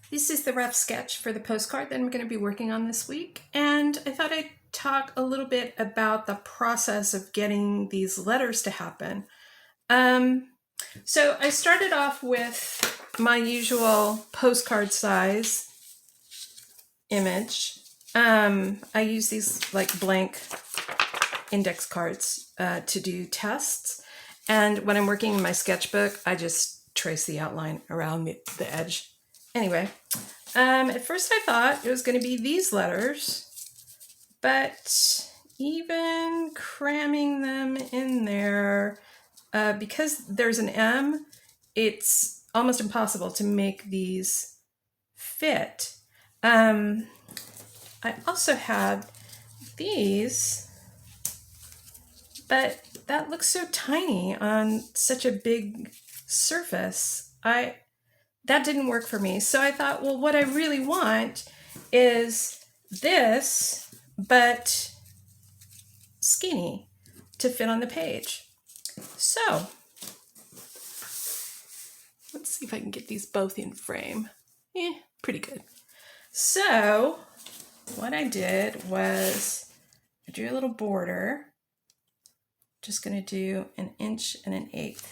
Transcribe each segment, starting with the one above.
This is the rough sketch for the postcard that I'm going to be working on this week, and I thought I'd talk a little bit about the process of getting these letters to happen. So I started off with my usual postcard size image. I use these like blank index cards to do tests, and when I'm working in my sketchbook, I just trace the outline around the edge. Anyway, at first I thought it was going to be these letters, but even cramming them in there, because there's an M, it's almost impossible to make these fit. I also had these, but that looks so tiny on such a big surface. That didn't work for me. So I thought, well, what I really want is this, but skinny to fit on the page. So let's see if I can get these both in frame. Pretty good. So what I did was I drew a little border. Just going to do 1 1/8 inches.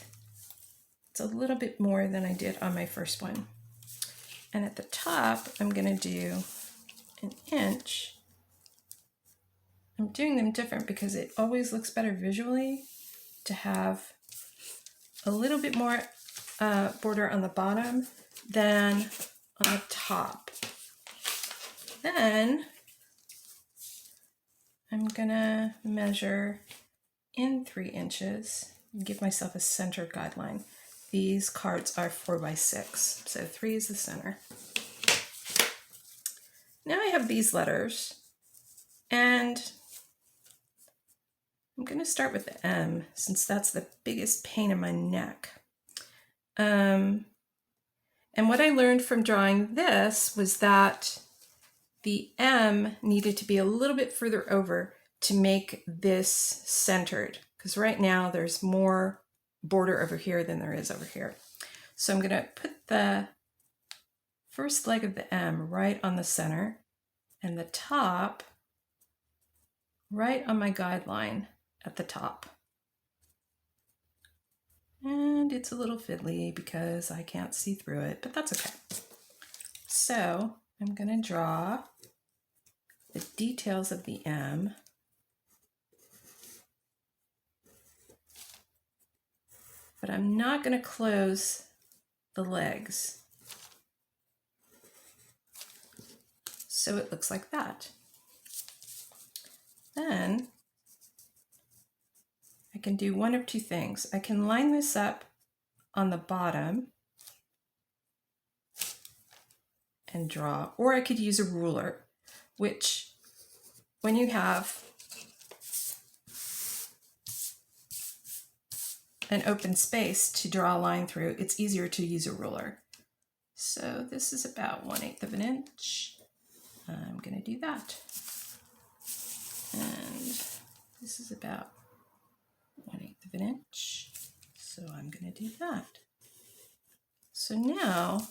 It's a little bit more than I did on my first one. And at the top, I'm going to do 1 inch. I'm doing them different because it always looks better visually to have a little bit more border on the bottom than on the top. Then I'm going to measure in 3 inches and give myself a center guideline. These cards are 4x6, so 3 is the center. Now I have these letters, and I'm going to start with the M, since that's the biggest pain in my neck. And what I learned from drawing this was that the M needed to be a little bit further over to make this centered, because right now there's more border over here than there is over here. So I'm going to put the first leg of the M right on the center and the top right on my guideline at the top. And it's a little fiddly because I can't see through it, but that's okay. So I'm going to draw the details of the M. But I'm not going to close the legs. So it looks like that. Then I can do one of two things. I can line this up on the bottom and draw, or I could use a ruler, which when you have an open space to draw a line through, it's easier to use a ruler. So this is about 1/8 inch. I'm going to do that. And this is about 1/8 inch. So I'm going to do that. So now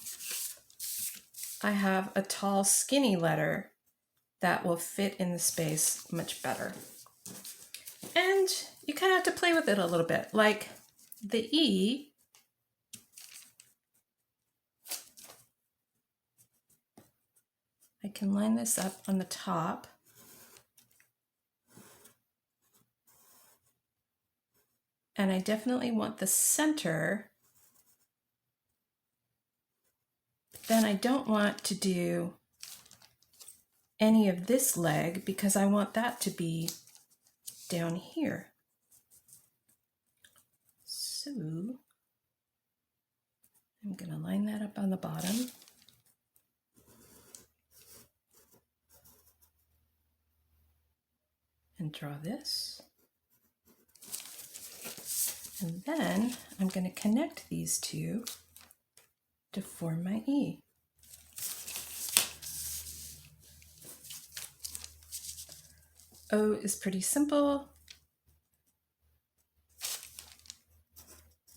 I have a tall, skinny letter that will fit in the space much better. And you kind of have to play with it a little bit. Like the E, I can line this up on the top. And I definitely want the center. Then I don't want to do any of this leg because I want that to be down here. So I'm going to line that up on the bottom. And draw this. And then I'm going to connect these two to form my E. O is pretty simple.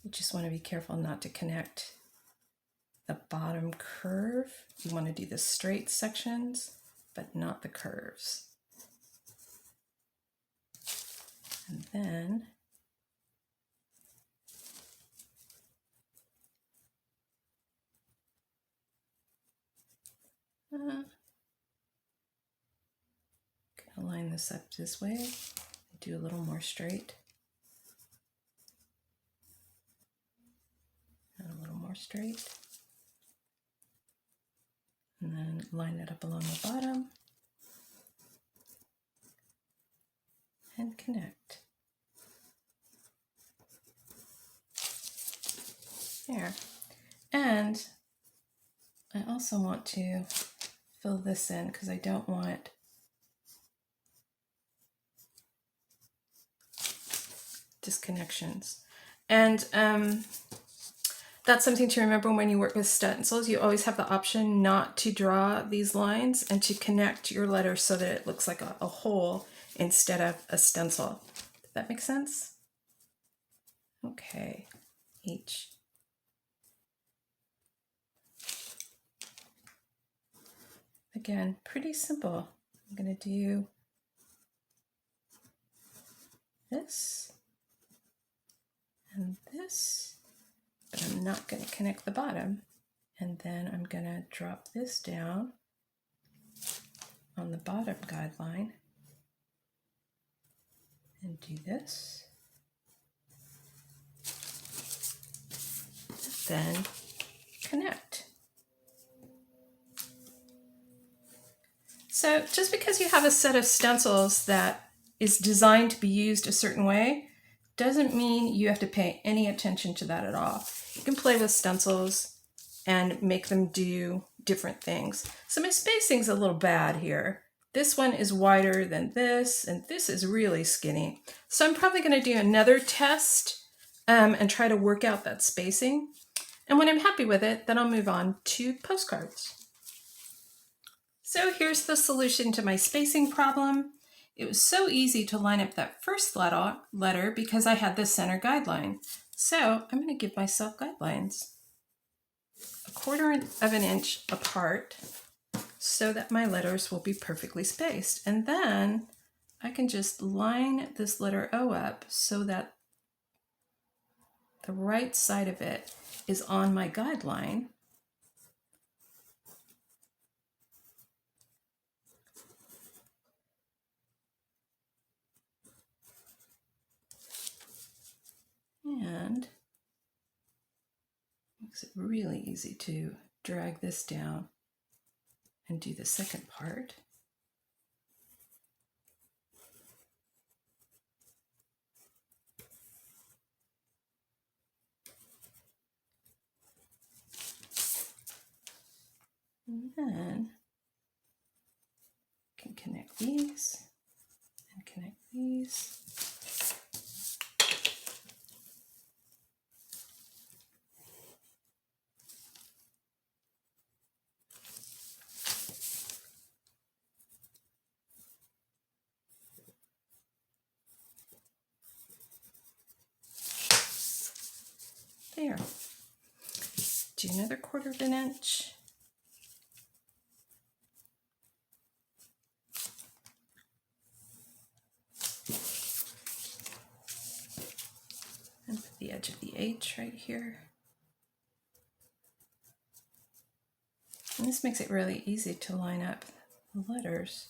You just want to be careful not to connect the bottom curve. You want to do the straight sections, but not the curves. And then gonna line this up this way, do a little more straight, and a little more straight, and then line it up along the bottom and connect. There. And I also want to fill this in because I don't want disconnections. And that's something to remember when you work with stencils. You always have the option not to draw these lines and to connect your letters so that it looks like a hole instead of a stencil. Does that make sense? Okay, H. Again, pretty simple. I'm going to do this and this, but I'm not going to connect the bottom. And then I'm going to drop this down on the bottom guideline and do this. Then connect. So just because you have a set of stencils that is designed to be used a certain way doesn't mean you have to pay any attention to that at all. You can play with stencils and make them do different things. So my spacing's a little bad here. This one is wider than this, and this is really skinny. So I'm probably going to do another test and try to work out that spacing. And when I'm happy with it, then I'll move on to postcards. So here's the solution to my spacing problem. It was so easy to line up that first letter because I had the center guideline. So I'm going to give myself guidelines 1/4 of an inch apart so that my letters will be perfectly spaced. And then I can just line this letter O up so that the right side of it is on my guideline. And makes it really easy to drag this down and do the second part. And then I can connect these and connect these. There. Do another 1/4 of an inch. And put the edge of the H right here. And this makes it really easy to line up the letters.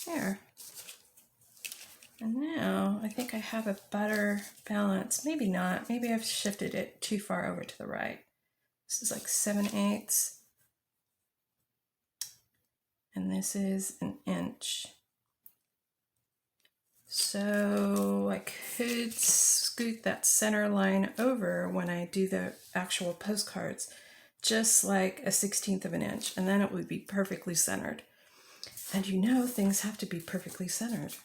There. And now I think I have a better balance. Maybe not. Maybe I've shifted it too far over to the right. This is like 7/8. And this is an inch. So I could scoot that center line over when I do the actual postcards. just like a 1/16 of an inch, and then it would be perfectly centered. And you know things have to be perfectly centered.